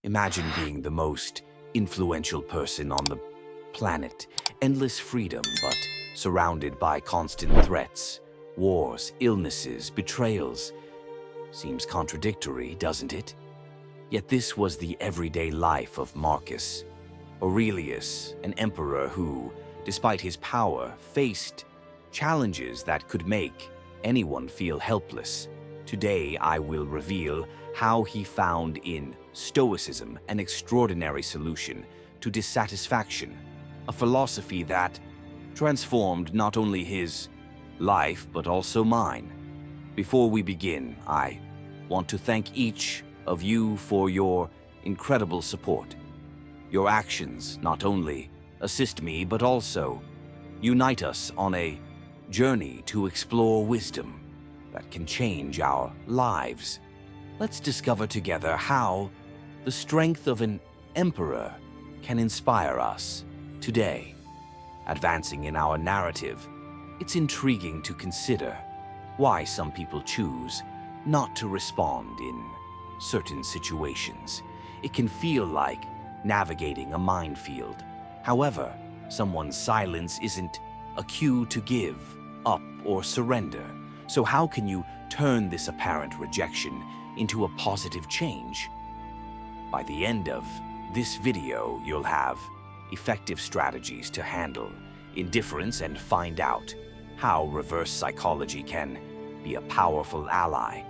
Imagine being the most influential person on the planet. Endless freedom, but surrounded by constant threats, wars, illnesses, betrayals. Seems contradictory, doesn't it? Yet this was the everyday life of Marcus Aurelius, an emperor who, despite his power, faced challenges that could make anyone feel helpless. Today, I will reveal how he found in Stoicism an extraordinary solution to dissatisfaction, a philosophy that transformed not only his life but also mine. Before we begin, I want to thank each of you for your incredible support. Your actions not only assist me but also unite us on a journey to explore wisdom that can change our lives. Let's discover together how the strength of an emperor can inspire us today. Advancing in our narrative, it's intriguing to consider why some people choose not to respond in certain situations. It can feel like navigating a minefield. However, someone's silence isn't a cue to give up or surrender. So how can you turn this apparent rejection into a positive change? By the end of this video, you'll have effective strategies to handle indifference and find out how reverse psychology can be a powerful ally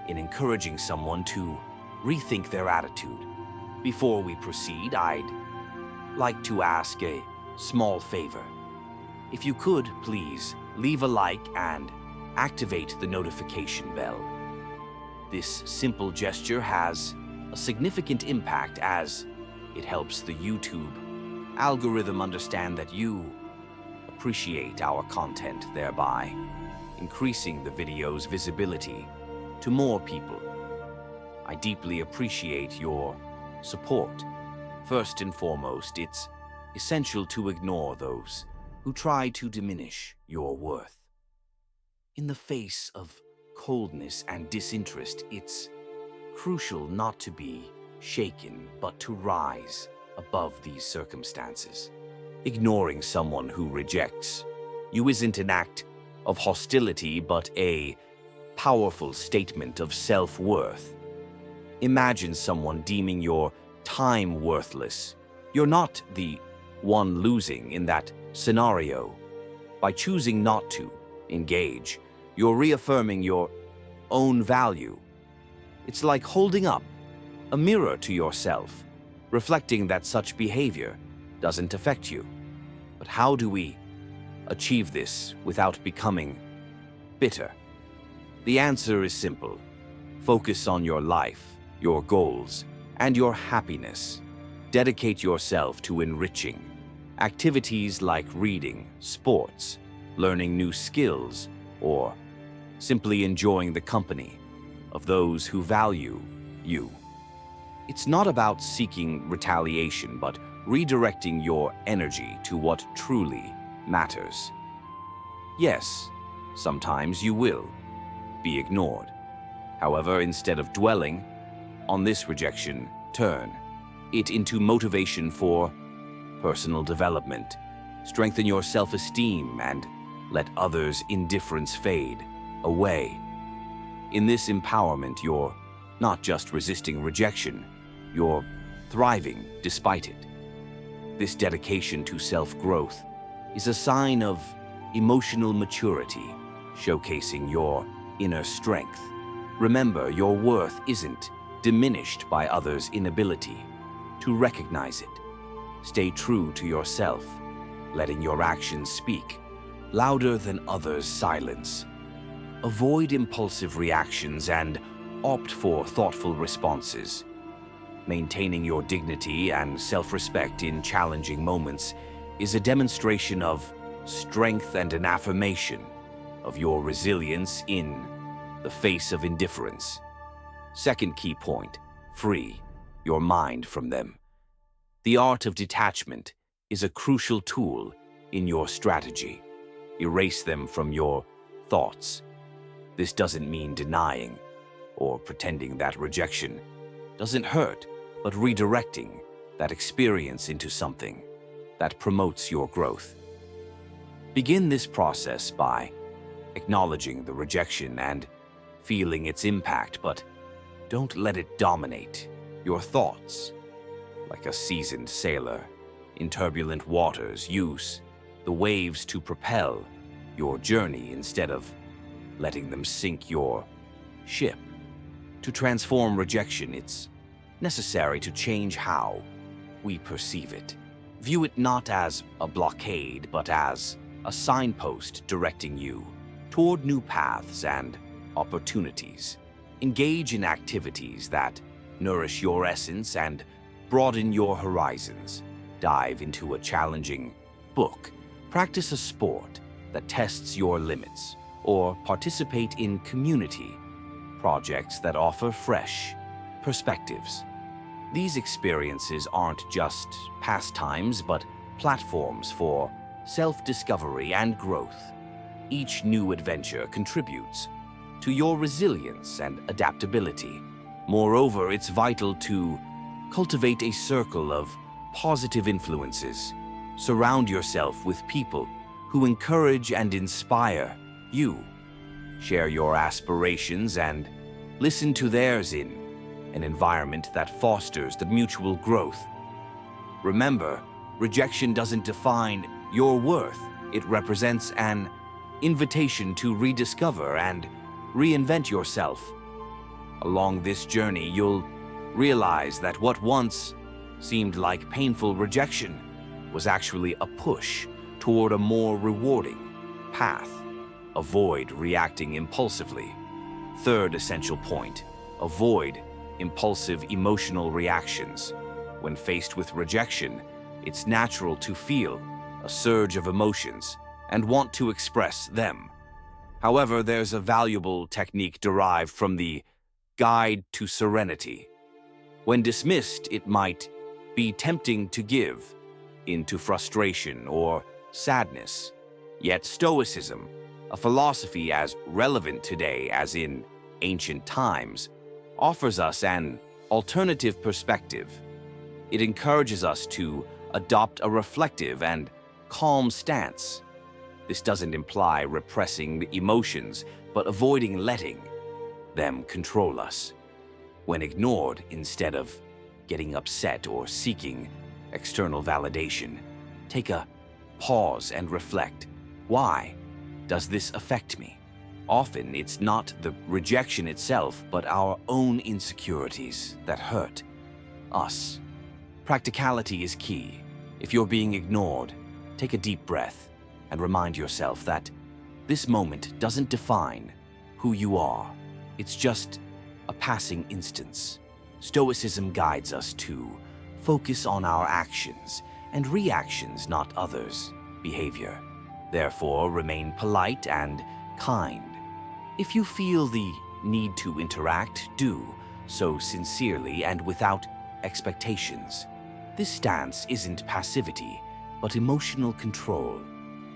in encouraging someone to rethink their attitude. Before we proceed, I'd like to ask a small favor. If you could, please leave a like and activate the notification bell. This simple gesture has a significant impact as it helps the YouTube algorithm understand that you appreciate our content, thereby increasing the video's visibility to more people. I deeply appreciate your support. First and foremost, it's essential to ignore those who try to diminish your worth. In the face of coldness and disinterest, it's crucial not to be shaken, but to rise above these circumstances. Ignoring someone who rejects you isn't an act of hostility, but a powerful statement of self-worth. Imagine someone deeming your time worthless. You're not the one losing in that scenario. By choosing not to engage, you're reaffirming your own value. It's like holding up a mirror to yourself, reflecting that such behavior doesn't affect you. But how do we achieve this without becoming bitter? The answer is simple. Focus on your life, your goals, and your happiness. Dedicate yourself to enriching activities like reading, sports, learning new skills, or simply enjoying the company of those who value you. It's not about seeking retaliation, but redirecting your energy to what truly matters. Yes, sometimes you will be ignored. However, instead of dwelling on this rejection, turn it into motivation for personal development. Strengthen your self-esteem and let others' indifference fade away. In this empowerment, you're not just resisting rejection, you're thriving despite it. This dedication to self-growth is a sign of emotional maturity, showcasing your inner strength. Remember, your worth isn't diminished by others' inability to recognize it. Stay true to yourself, letting your actions speak louder than others' silence. Avoid impulsive reactions and opt for thoughtful responses. Maintaining your dignity and self-respect in challenging moments is a demonstration of strength and an affirmation of your resilience in the face of indifference. Second key point, free your mind from them. The art of detachment is a crucial tool in your strategy. Erase them from your thoughts. This doesn't mean denying or pretending that rejection doesn't hurt, but redirecting that experience into something that promotes your growth. Begin this process by acknowledging the rejection and feeling its impact, but don't let it dominate your thoughts. Like a seasoned sailor in turbulent waters, use the waves to propel your journey instead of letting them sink your ship. To transform rejection, it's necessary to change how we perceive it. View it not as a blockade, but as a signpost directing you toward new paths and opportunities. Engage in activities that nourish your essence and broaden your horizons. Dive into a challenging book, practice a sport that tests your limits, or participate in community projects that offer fresh perspectives. These experiences aren't just pastimes, but platforms for self-discovery and growth. Each new adventure contributes to your resilience and adaptability. Moreover, it's vital to cultivate a circle of positive influences. Surround yourself with people who encourage and inspire you. Share your aspirations and listen to theirs in an environment that fosters the mutual growth. Remember, rejection doesn't define your worth. It represents an invitation to rediscover and reinvent yourself. Along this journey, you'll realize that what once seemed like painful rejection was actually a push toward a more rewarding path. Avoid reacting impulsively. Third essential point, avoid impulsive emotional reactions. When faced with rejection, it's natural to feel a surge of emotions and want to express them. However, there's a valuable technique derived from the Guide to Serenity. When dismissed, it might be tempting to give into frustration or sadness. Yet Stoicism, a philosophy as relevant today as in ancient times, offers us an alternative perspective. It encourages us to adopt a reflective and calm stance. This doesn't imply repressing the emotions, but avoiding letting them control us. When ignored, instead of getting upset or seeking external validation, take a pause and reflect. Why does this affect me? Often it's not the rejection itself, but our own insecurities that hurt us. Practicality is key. If you're being ignored, take a deep breath and remind yourself that this moment doesn't define who you are. It's just a passing instance. Stoicism guides us to focus on our actions and reactions, not others' behavior. Therefore, remain polite and kind. If you feel the need to interact, do so sincerely and without expectations. This stance isn't passivity, but emotional control.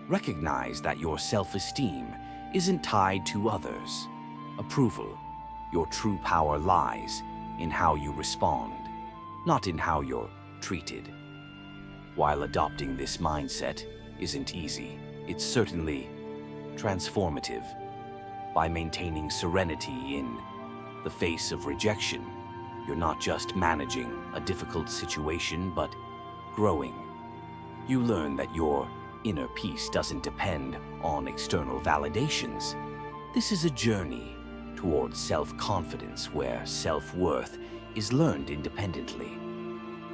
Recognize that your self-esteem isn't tied to others' approval. Your true power lies in how you respond, not in how you're treated. While adopting this mindset isn't easy, it's certainly transformative. By maintaining serenity in the face of rejection, you're not just managing a difficult situation, but growing. You learn that your inner peace doesn't depend on external validations. This is a journey towards self-confidence where self-worth is learned independently.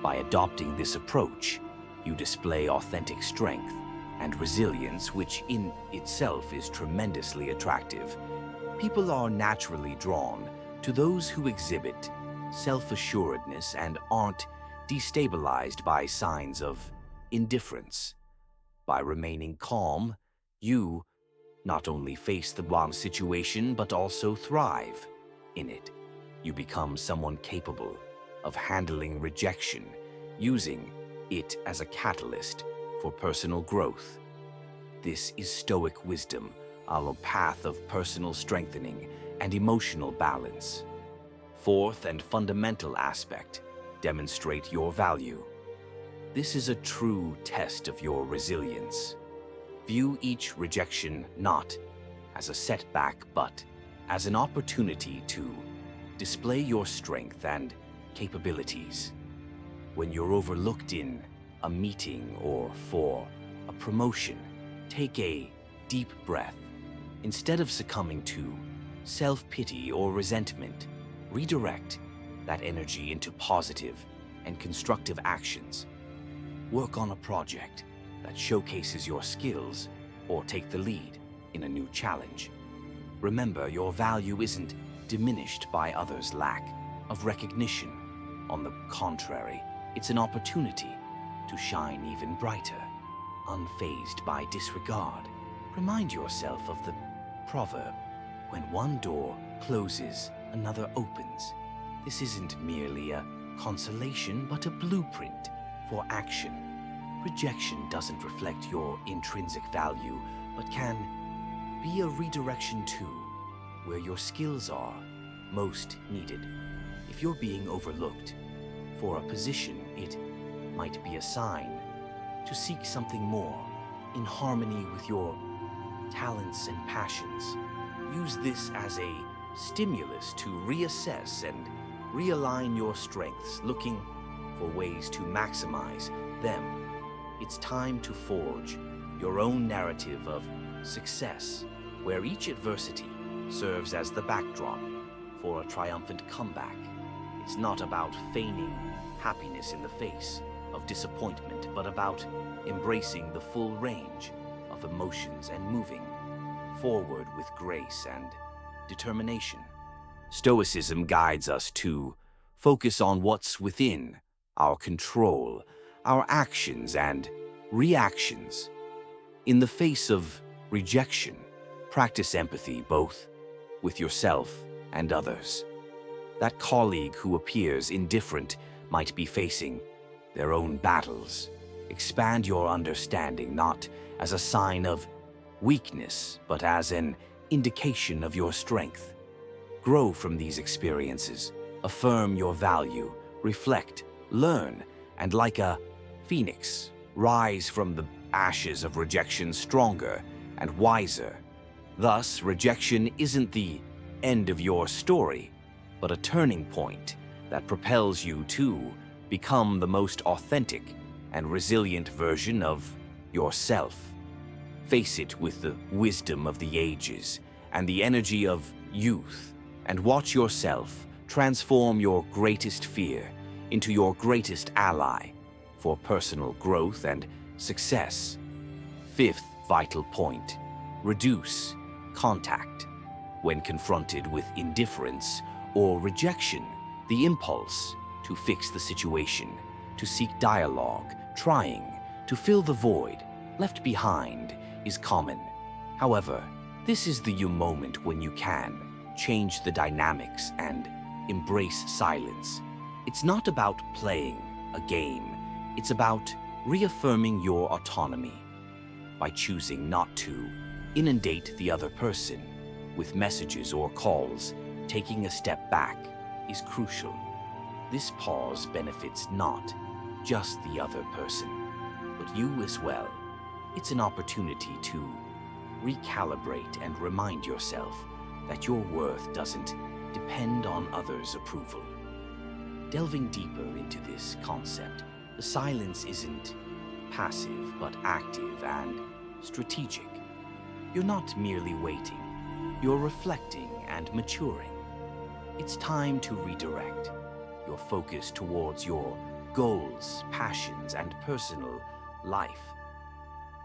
By adopting this approach, you display authentic strength and resilience, which in itself is tremendously attractive. People are naturally drawn to those who exhibit self-assuredness and aren't destabilized by signs of indifference. By remaining calm, you not only face the wrong situation, but also thrive in it. You become someone capable of handling rejection, using it as a catalyst for personal growth. This is Stoic wisdom, a path of personal strengthening and emotional balance. Fourth and fundamental aspect, demonstrate your value. This is a true test of your resilience. View each rejection not as a setback, but as an opportunity to display your strength and capabilities. When you're overlooked in a meeting or for a promotion, take a deep breath. Instead of succumbing to self-pity or resentment, redirect that energy into positive and constructive actions. Work on a project that showcases your skills or take the lead in a new challenge. Remember, your value isn't diminished by others' lack of recognition. On the contrary, it's an opportunity to shine even brighter, unfazed by disregard. Remind yourself of the proverb, when one door closes, another opens. This isn't merely a consolation, but a blueprint for action. Rejection doesn't reflect your intrinsic value, but can be a redirection to where your skills are most needed. If you're being overlooked for a position, it might be a sign to seek something more in harmony with your talents and passions. Use this as a stimulus to reassess and realign your strengths, looking for ways to maximize them. It's time to forge your own narrative of success, where each adversity serves as the backdrop for a triumphant comeback. It's not about feigning happiness in the face of disappointment, but about embracing the full range of emotions and moving forward with grace and determination. Stoicism guides us to focus on what's within our control, our actions and reactions. In the face of rejection, practice empathy both with yourself and others. That colleague who appears indifferent might be facing their own battles. Expand your understanding not as a sign of weakness, but as an indication of your strength. Grow from these experiences, affirm your value, reflect, learn, and like a phoenix, rise from the ashes of rejection stronger and wiser. Thus, rejection isn't the end of your story, but a turning point that propels you to become the most authentic and resilient version of yourself. Face it with the wisdom of the ages and the energy of youth, and watch yourself transform your greatest fear into your greatest ally for personal growth and success. Fifth vital point: reduce contact. When confronted with indifference or rejection, the impulse to fix the situation, to seek dialogue, trying to fill the void left behind is common. However, this is the moment when you can change the dynamics and embrace silence. It's not about playing a game, it's about reaffirming your autonomy. By choosing not to inundate the other person with messages or calls, taking a step back is crucial. This pause benefits not just the other person, but you as well. It's an opportunity to recalibrate and remind yourself that your worth doesn't depend on others' approval. Delving deeper into this concept, the silence isn't passive but active and strategic. You're not merely waiting, you're reflecting and maturing. It's time to redirect your focus towards your goals, passions, and personal life.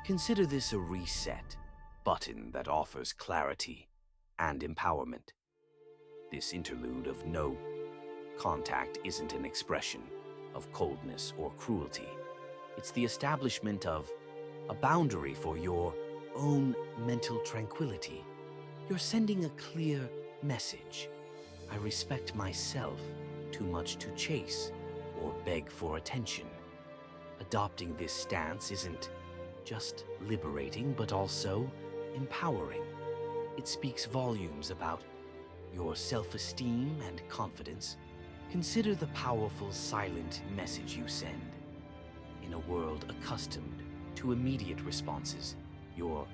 Consider this a reset button that offers clarity and empowerment. This interlude of no contact isn't an expression of coldness or cruelty. It's the establishment of a boundary for your own mental tranquility. You're sending a clear message. I respect myself too much to chase or beg for attention. Adopting this stance isn't just liberating, but also empowering. It speaks volumes about your self-esteem and confidence. Consider the powerful silent message you send. In a world accustomed to immediate responses, your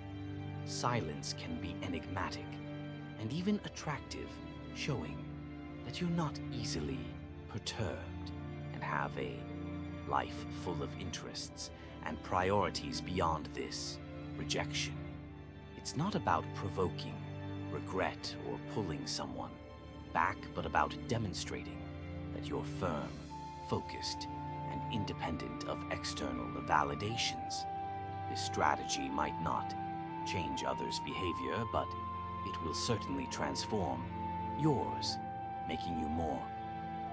silence can be enigmatic and even attractive, showing that you're not easily perturbed and have a life full of interests and priorities beyond this rejection. It's not about provoking regret or pulling someone back, but about demonstrating that you're firm, focused, and independent of external validations. This strategy might not change others' behavior, but it will certainly transform yours, making you more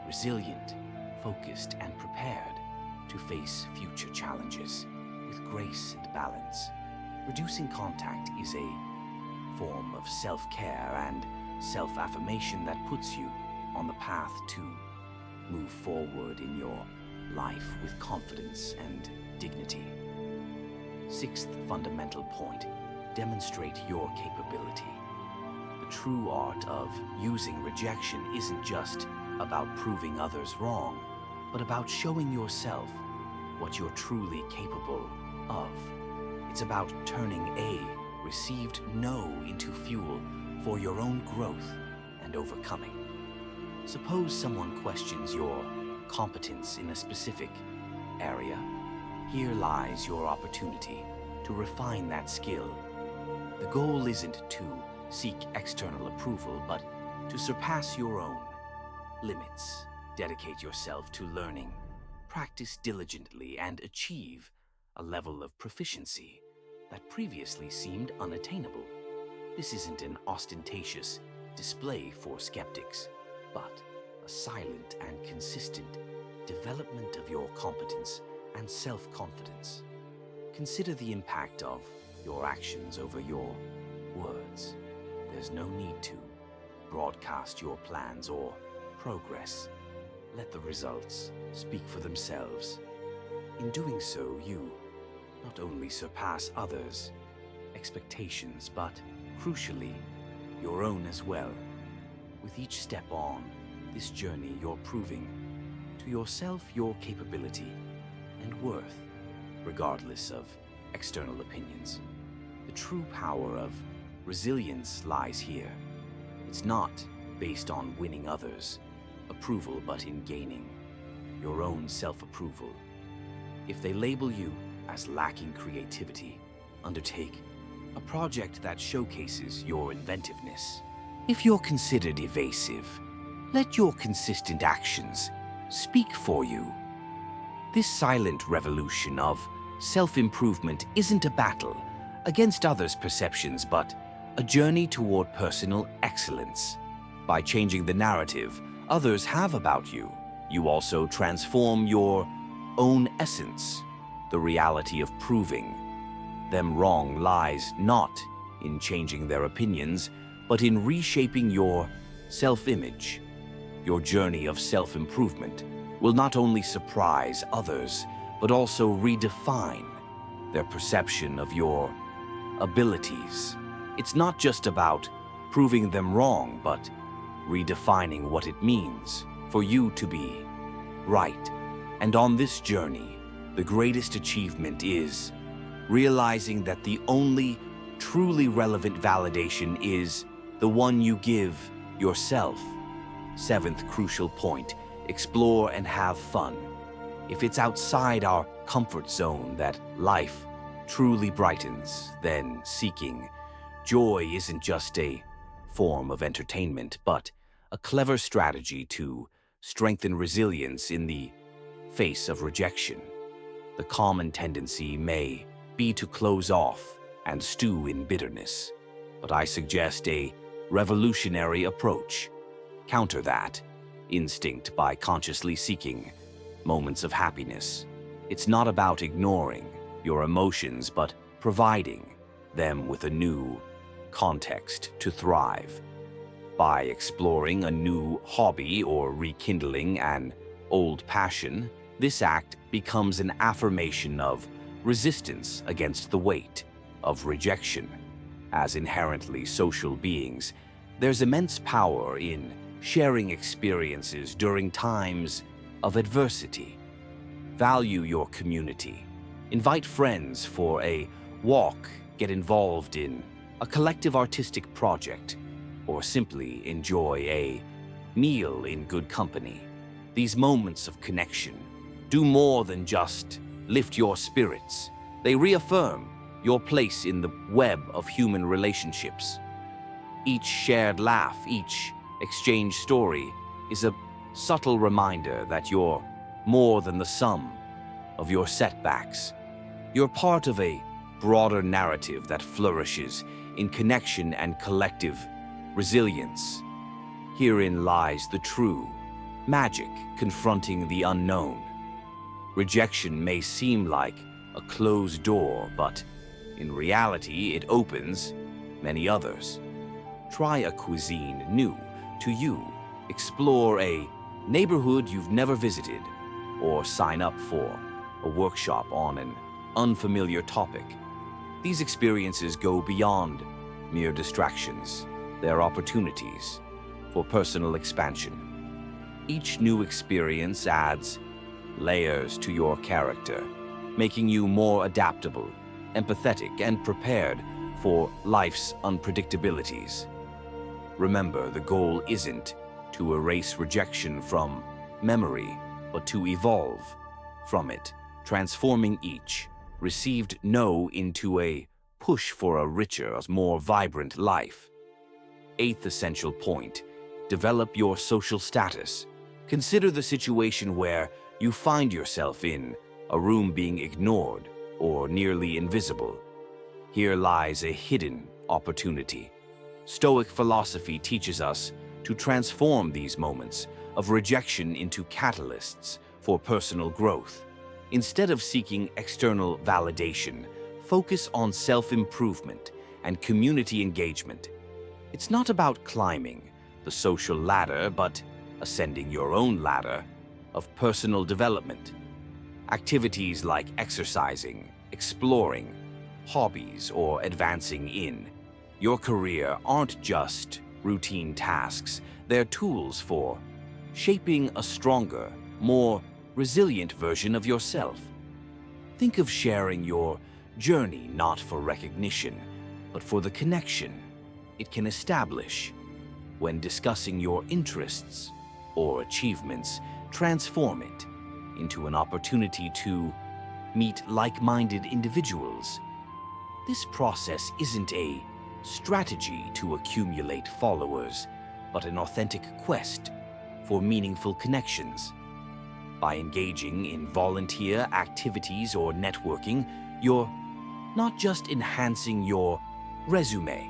resilient, focused, and prepared to face future challenges with grace and balance. Reducing contact is a form of self-care and self-affirmation that puts you on the path to move forward in your life with confidence and dignity. Sixth fundamental point, demonstrate your capability. The true art of using rejection isn't just about proving others wrong, but about showing yourself what you're truly capable of. It's about turning a received no into fuel for your own growth and overcoming. Suppose someone questions your competence in a specific area. Here lies your opportunity to refine that skill. The goal isn't to seek external approval, but to surpass your own limits. Dedicate yourself to learning, practice diligently, and achieve a level of proficiency that previously seemed unattainable. This isn't an ostentatious display for skeptics, but a silent and consistent development of your competence and self-confidence. Consider the impact of your actions over your words. There's no need to broadcast your plans or progress. Let the results speak for themselves. In doing so, you not only surpass others' expectations, but, crucially, your own as well. With each step on this journey, you're proving to yourself your capability and worth, regardless of external opinions. The true power of resilience lies here. It's not based on winning others' approval, but in gaining your own self-approval. If they label you as lacking creativity, undertake a project that showcases your inventiveness. If you're considered evasive, let your consistent actions speak for you. This silent revolution of self-improvement isn't a battle against others' perceptions, but a journey toward personal excellence. By changing the narrative others have about you, you also transform your own essence. The reality of proving them wrong lies not in changing their opinions, but in reshaping your self-image. Your journey of self-improvement will not only surprise others, but also redefine their perception of your abilities. It's not just about proving them wrong, but redefining what it means for you to be right. And on this journey, the greatest achievement is realizing that the only truly relevant validation is the one you give yourself. Seventh crucial point, explore and have fun. If it's outside our comfort zone that life truly brightens, then seeking joy isn't just a form of entertainment, but a clever strategy to strengthen resilience in the face of rejection. The common tendency may be to close off and stew in bitterness, but I suggest a revolutionary approach. Counter that instinct by consciously seeking moments of happiness. It's not about ignoring your emotions, but providing them with a new context to thrive. By exploring a new hobby or rekindling an old passion, this act becomes an affirmation of resistance against the weight of rejection. As inherently social beings, there's immense power in sharing experiences during times of adversity. Value your community. Invite friends for a walk, get involved in a collective artistic project, or simply enjoy a meal in good company. These moments of connection do more than just lift your spirits. They reaffirm your place in the web of human relationships. Each shared laugh, each exchanged story is a subtle reminder that you're more than the sum of your setbacks. You're part of a broader narrative that flourishes in connection and collective resilience. Herein lies the true magic confronting the unknown. Rejection may seem like a closed door, but in reality, it opens many others. Try a cuisine new to you, explore a neighborhood you've never visited, or sign up for a workshop on an unfamiliar topic. These experiences go beyond mere distractions. They're opportunities for personal expansion. Each new experience adds layers to your character, making you more adaptable, empathetic, and prepared for life's unpredictabilities. Remember, the goal isn't to erase rejection from memory, but to evolve from it, transforming each received no into a push for a richer, more vibrant life. Eighth essential point, develop your social status. Consider the situation where you find yourself in a room being ignored or nearly invisible. Here lies a hidden opportunity. Stoic philosophy teaches us to transform these moments of rejection into catalysts for personal growth. Instead of seeking external validation, focus on self-improvement and community engagement. It's not about climbing the social ladder, but ascending your own ladder of personal development. Activities like exercising, exploring, hobbies, or advancing in your career aren't just routine tasks. They're tools for shaping a stronger, more resilient version of yourself. Think of sharing your journey not for recognition, but for the connection it can establish. When discussing your interests or achievements, transform it into an opportunity to meet like-minded individuals. This process isn't a strategy to accumulate followers, but an authentic quest for meaningful connections. By engaging in volunteer activities or networking, you're not just enhancing your resume,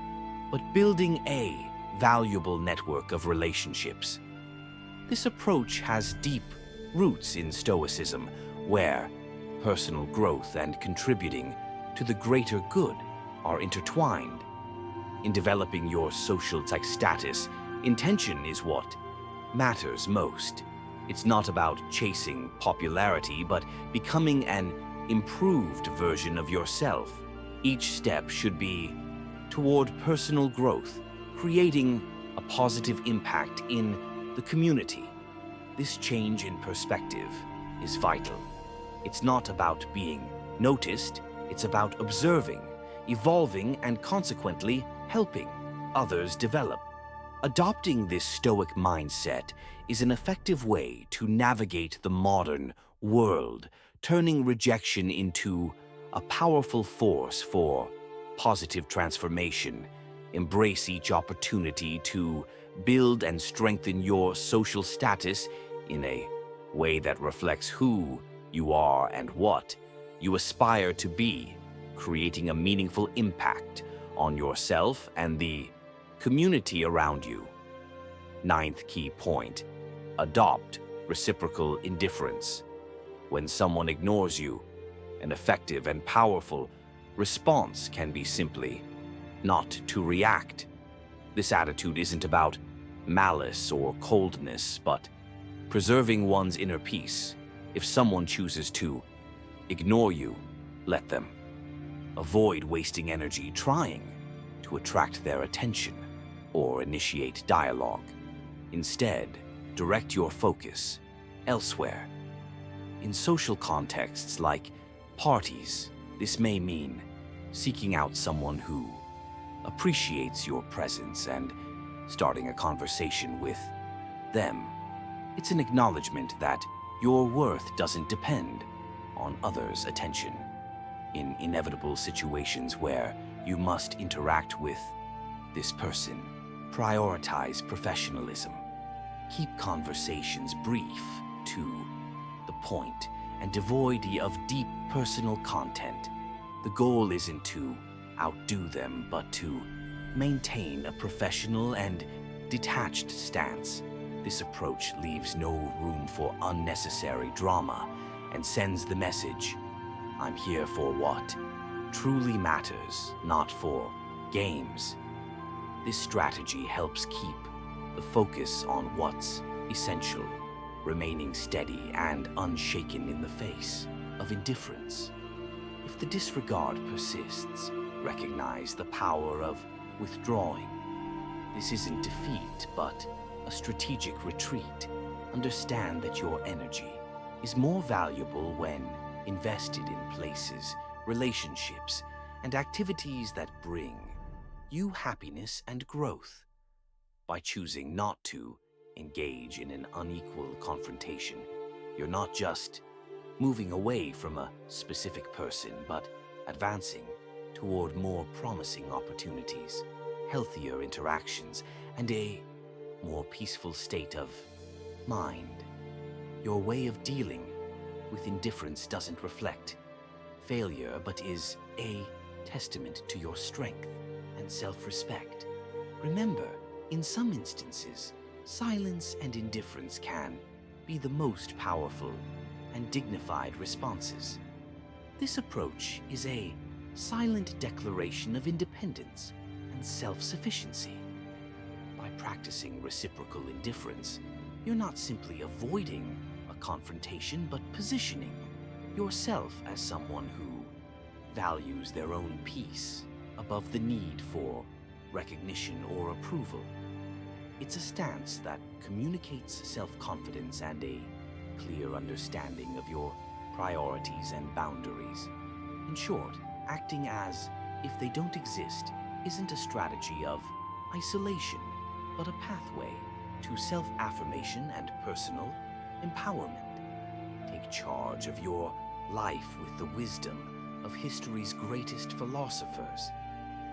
but building a valuable network of relationships. This approach has deep roots in Stoicism, where personal growth and contributing to the greater good are intertwined. In developing your social status, intention is what matters most. It's not about chasing popularity, but becoming an improved version of yourself. Each step should be toward personal growth, creating a positive impact in the community. This change in perspective is vital. It's not about being noticed, it's about observing, evolving, and consequently helping others develop. Adopting this Stoic mindset is an effective way to navigate the modern world, turning rejection into a powerful force for positive transformation. Embrace each opportunity to build and strengthen your social status in a way that reflects who you are and what you aspire to be, creating a meaningful impact on yourself and the community around you. Ninth key point, adopt reciprocal indifference. When someone ignores you, an effective and powerful response can be simply not to react. This attitude isn't about malice or coldness, but preserving one's inner peace. If someone chooses to ignore you, let them. Avoid wasting energy trying to attract their attention or initiate dialogue. Instead, direct your focus elsewhere. In social contexts like parties, this may mean seeking out someone who appreciates your presence and starting a conversation with them. It's an acknowledgement that your worth doesn't depend on others' attention. In inevitable situations where you must interact with this person, prioritize professionalism. Keep conversations brief, to the point, and devoid of deep personal content. The goal isn't to outdo them, but to maintain a professional and detached stance. This approach leaves no room for unnecessary drama and sends the message, I'm here for what truly matters, not for games. This strategy helps keep the focus on what's essential, remaining steady and unshaken in the face of indifference. If the disregard persists, recognize the power of withdrawing. This isn't defeat, but a strategic retreat. Understand that your energy is more valuable when invested in places, relationships, and activities that bring you happiness and growth. By choosing not to engage in an unequal confrontation, you're not just moving away from a specific person, but advancing toward more promising opportunities, healthier interactions, and a more peaceful state of mind. Your way of dealing with indifference doesn't reflect failure, but is a testament to your strength and self-respect. Remember, in some instances, silence and indifference can be the most powerful and dignified responses. This approach is a silent declaration of independence and self-sufficiency. By practicing reciprocal indifference, you're not simply avoiding a confrontation, but positioning yourself as someone who values their own peace above the need for recognition or approval. It's a stance that communicates self-confidence and a clear understanding of your priorities and boundaries. In short, acting as if they don't exist isn't a strategy of isolation, but a pathway to self-affirmation and personal empowerment. Take charge of your life with the wisdom of history's greatest philosophers.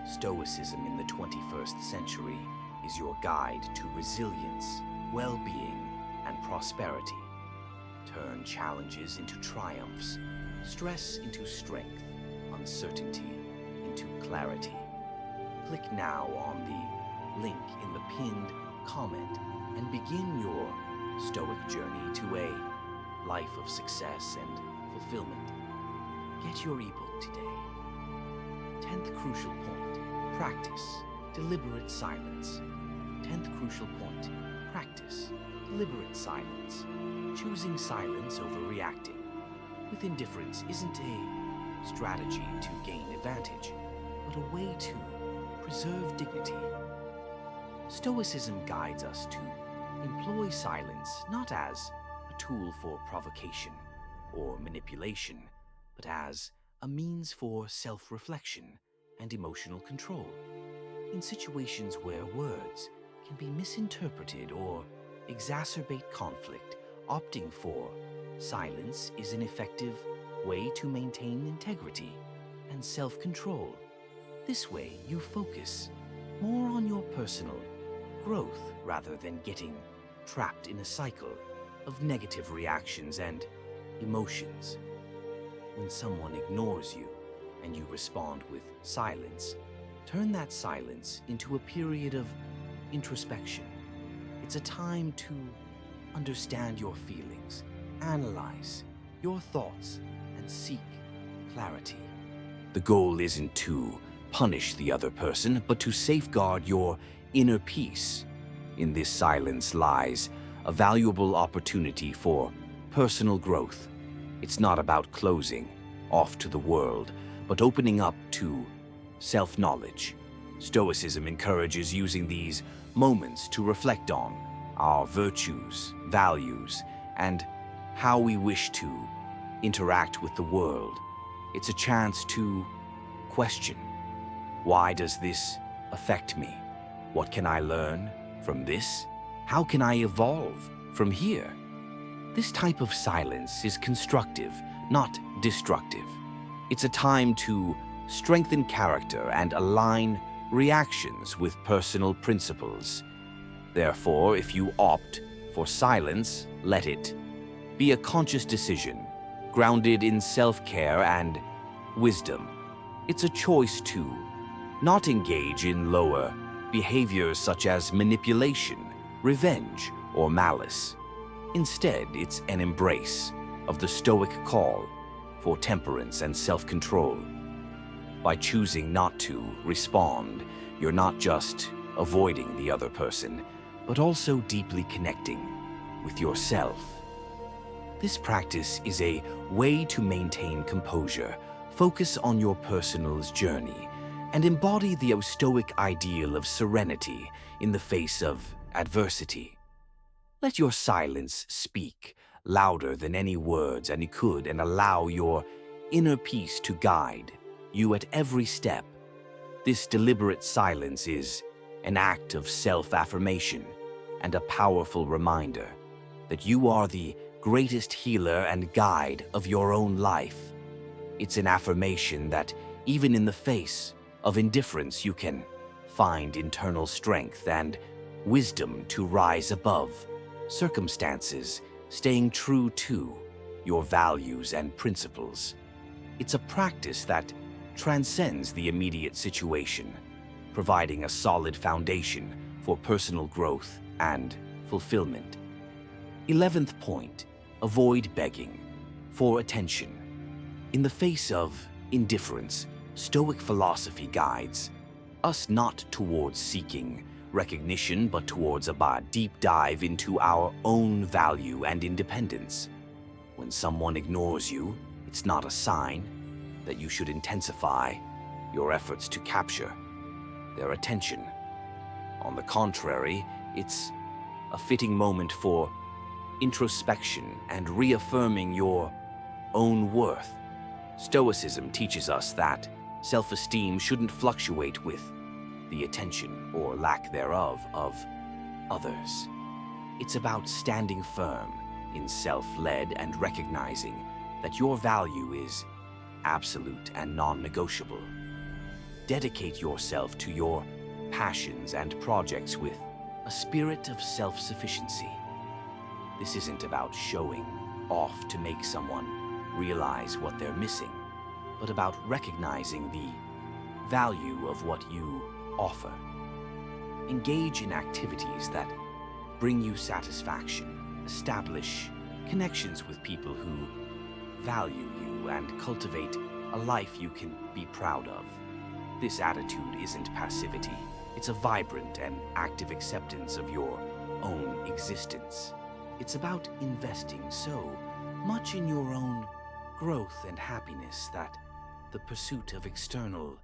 Stoicism in the 21st century is your guide to resilience, well-being, and prosperity. Turn challenges into triumphs, stress into strength, uncertainty into clarity. Click now on the link in the pinned comment and begin your Stoic journey to a life of success and fulfillment. Get your ebook today. 10th crucial point, practice deliberate silence. 10th crucial point, practice deliberate silence. Choosing silence over reacting with indifference isn't a strategy to gain advantage, but a way to preserve dignity. Stoicism guides us to employ silence not as a tool for provocation or manipulation, but as a means for self-reflection and emotional control. In situations where words can be misinterpreted or exacerbate conflict, opting for silence is an effective way to maintain integrity and self-control. This way, you focus more on your personal growth rather than getting trapped in a cycle of negative reactions and emotions. When someone ignores you and you respond with silence, turn that silence into a period of introspection. It's a time to understand your feelings, analyze your thoughts, and seek clarity. The goal isn't to punish the other person, but to safeguard your inner peace. In this silence lies a valuable opportunity for personal growth. It's not about closing off to the world, but opening up to self-knowledge. Stoicism encourages using these moments to reflect on our virtues, values, and how we wish to interact with the world. It's a chance to question, why does this affect me? What can I learn from this? How can I evolve from here? This type of silence is constructive, not destructive. It's a time to strengthen character and align reactions with personal principles. Therefore, if you opt for silence, let it be a conscious decision, grounded in self-care and wisdom. It's a choice to not engage in lower behaviors such as manipulation, revenge, or malice. Instead, it's an embrace of the Stoic call for temperance and self-control. By choosing not to respond, you're not just avoiding the other person, but also deeply connecting with yourself. This practice is a way to maintain composure, focus on your personal journey, and embody the Stoic ideal of serenity in the face of adversity. Let your silence speak louder than any words and allow your inner peace to guide you at every step. This deliberate silence is an act of self-affirmation and a powerful reminder that you are the greatest healer and guide of your own life. It's an affirmation that even in the face of indifference, you can find internal strength and wisdom to rise above circumstances, staying true to your values and principles. It's a practice that transcends the immediate situation, providing a solid foundation for personal growth and fulfillment. 11th point, avoid begging for attention. In the face of indifference, Stoic philosophy guides us not towards seeking recognition, but towards a deep dive into our own value and independence. When someone ignores you, it's not a sign that you should intensify your efforts to capture their attention. On the contrary, it's a fitting moment for introspection and reaffirming your own worth. Stoicism teaches us that self-esteem shouldn't fluctuate with the attention or lack thereof of others. It's about standing firm in self-led and recognizing that your value is absolute and non-negotiable. Dedicate yourself to your passions and projects with a spirit of self-sufficiency. This isn't about showing off to make someone realize what they're missing, but about recognizing the value of what you offer. Engage in activities that bring you satisfaction, establish connections with people who value you, and cultivate a life you can be proud of. This attitude isn't passivity, it's a vibrant and active acceptance of your own existence. It's about investing so much in your own growth and happiness that the pursuit of external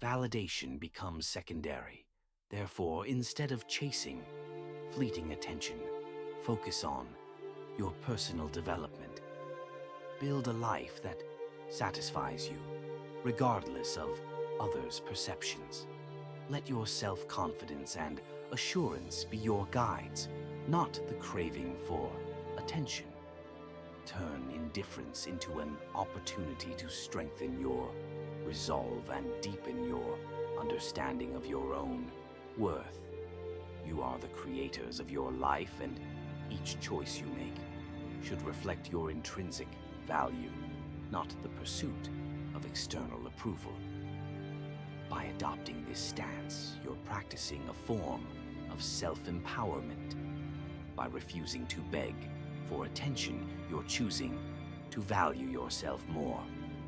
validation becomes secondary. Therefore, instead of chasing fleeting attention, focus on your personal development. Build a life that satisfies you, regardless of others' perceptions. Let your self-confidence and assurance be your guides, not the craving for attention. Turn indifference into an opportunity to strengthen your resolve and deepen your understanding of your own worth. You are the creators of your life, and each choice you make should reflect your intrinsic value, not the pursuit of external approval. By adopting this stance, you're practicing a form of self-empowerment. By refusing to beg for attention, you're choosing to value yourself more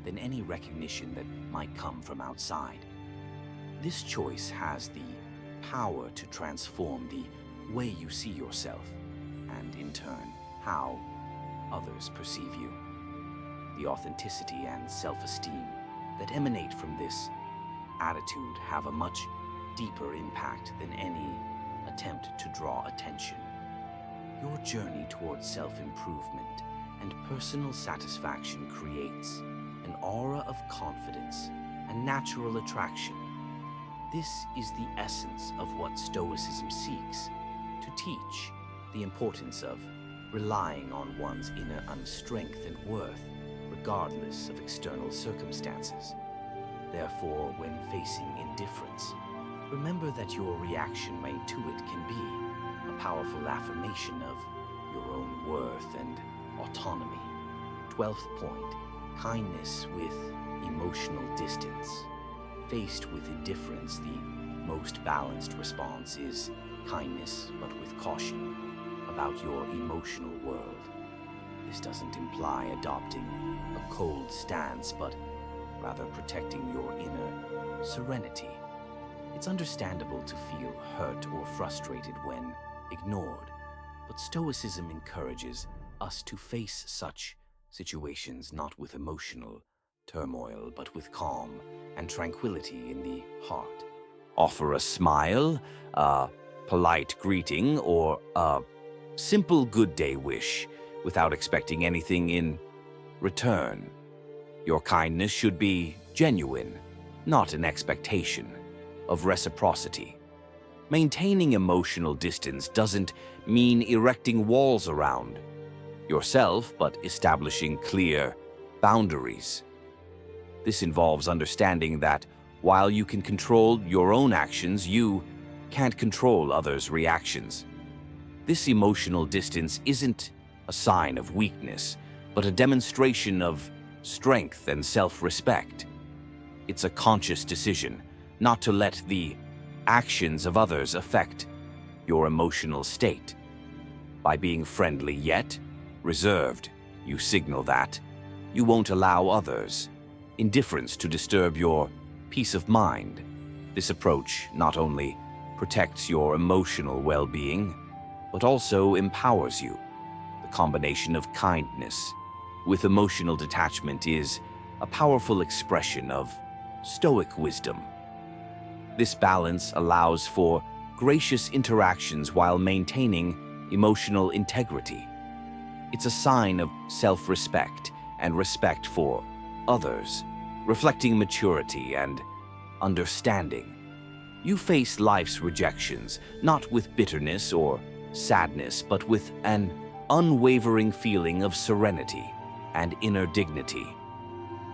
than any recognition that might come from outside. This choice has the power to transform the way you see yourself, and in turn, how others perceive you. The authenticity and self-esteem that emanate from this attitude have a much deeper impact than any attempt to draw attention. Your journey towards self-improvement and personal satisfaction creates an aura of confidence and natural attraction. This is the essence of what Stoicism seeks to teach: the importance of relying on one's inner strength and worth, regardless of external circumstances. Therefore, when facing indifference, remember that your reaction to it can be a powerful affirmation of your own worth and autonomy. 12th point, kindness with emotional distance. Faced with indifference, the most balanced response is kindness, but with caution about your emotional world. This doesn't imply adopting a cold stance, but rather protecting your inner serenity. It's understandable to feel hurt or frustrated when ignored, but Stoicism encourages us to face such situations not with emotional turmoil, but with calm and tranquility in the heart. Offer a smile, a polite greeting, or a simple good day wish without expecting anything in return. Your kindness should be genuine, not an expectation of reciprocity. Maintaining emotional distance doesn't mean erecting walls around yourself, but establishing clear boundaries. This involves understanding that while you can control your own actions, you can't control others' reactions. This emotional distance isn't a sign of weakness, but a demonstration of strength and self-respect. It's a conscious decision not to let the actions of others affect your emotional state. By being friendly yet reserved, you signal that you won't allow others' indifference to disturb your peace of mind. This approach not only protects your emotional well-being, but also empowers you. The combination of kindness with emotional detachment is a powerful expression of Stoic wisdom. This balance allows for gracious interactions while maintaining emotional integrity. It's a sign of self-respect and respect for others, reflecting maturity and understanding. You face life's rejections not with bitterness or sadness, but with an unwavering feeling of serenity and inner dignity.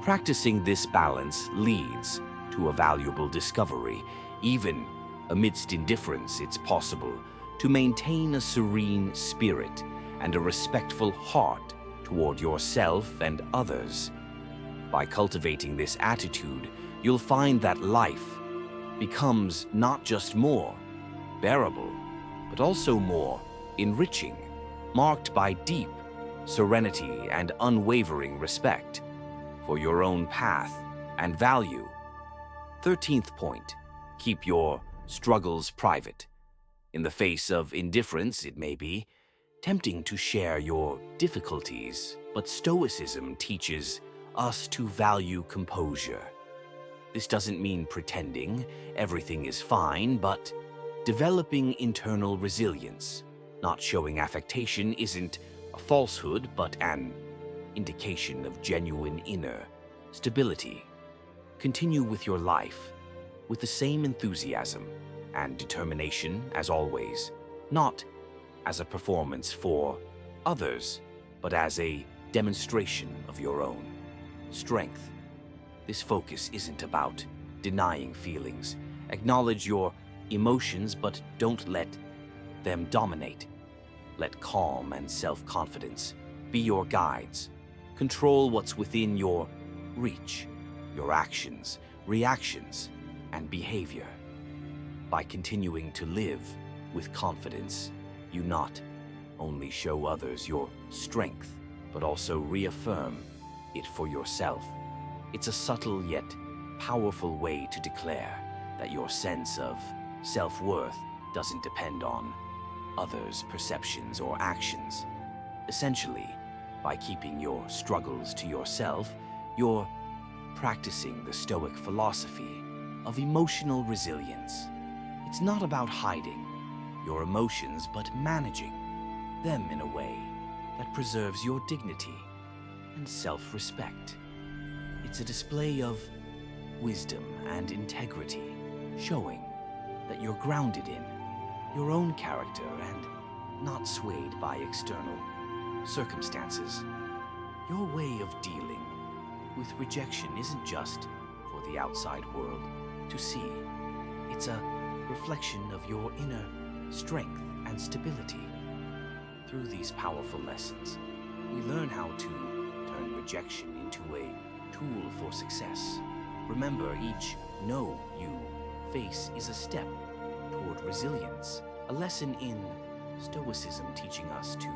Practicing this balance leads to a valuable discovery. Even amidst indifference, it's possible to maintain a serene spirit and a respectful heart toward yourself and others. By cultivating this attitude, you'll find that life becomes not just more bearable, but also more enriching, marked by deep serenity and unwavering respect for your own path and value. 13th point, keep your struggles private. In the face of indifference, it may be tempting to share your difficulties, but Stoicism teaches us to value composure. This doesn't mean pretending everything is fine, but developing internal resilience. Not showing affectation isn't a falsehood, but an indication of genuine inner stability. Continue with your life with the same enthusiasm and determination as always, not as a performance for others, but as a demonstration of your own strength. This focus isn't about denying feelings. Acknowledge your emotions, but don't let them dominate. Let calm and self-confidence be your guides. Control what's within your reach, your actions, reactions, and behavior. By continuing to live with confidence, you not only show others your strength, but also reaffirm it for yourself. It's a subtle yet powerful way to declare that your sense of self-worth doesn't depend on others' perceptions or actions. Essentially, by keeping your struggles to yourself, you're practicing the Stoic philosophy of emotional resilience. It's not about hiding your emotions, but managing them in a way that preserves your dignity and self-respect. It's a display of wisdom and integrity, showing that you're grounded in your own character and not swayed by external circumstances. Your way of dealing with rejection isn't just for the outside world to see. It's a reflection of your inner strength and stability. Through these powerful lessons, we learn how to turn rejection into a tool for success. Remember, each no you face is a step toward resilience, a lesson in Stoicism teaching us to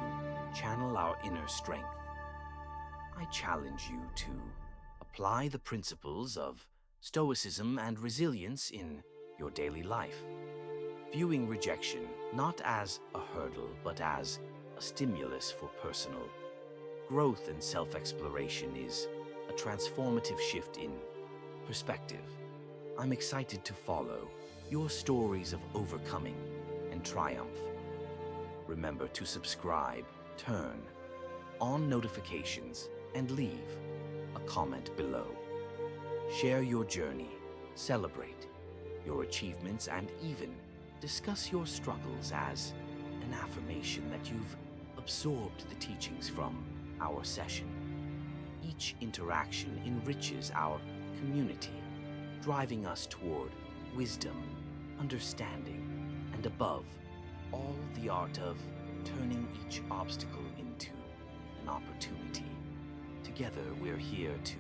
channel our inner strength. I challenge you to apply the principles of Stoicism and resilience in your daily life, viewing rejection not as a hurdle but as a stimulus for personal growth and self-exploration is a transformative shift in perspective. I'm excited to follow your stories of overcoming and triumph. Remember to subscribe, turn on notifications, and leave a comment below. Share your journey, celebrate your achievements, and even discuss your struggles as an affirmation that you've absorbed the teachings from our session. Each interaction enriches our community, driving us toward wisdom, understanding, and above all, the art of turning each obstacle into an opportunity. Together, we're here to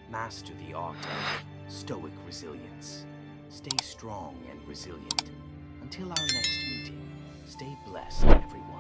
master the art of Stoic resilience. Stay strong and resilient. Until our next meeting, stay blessed, everyone.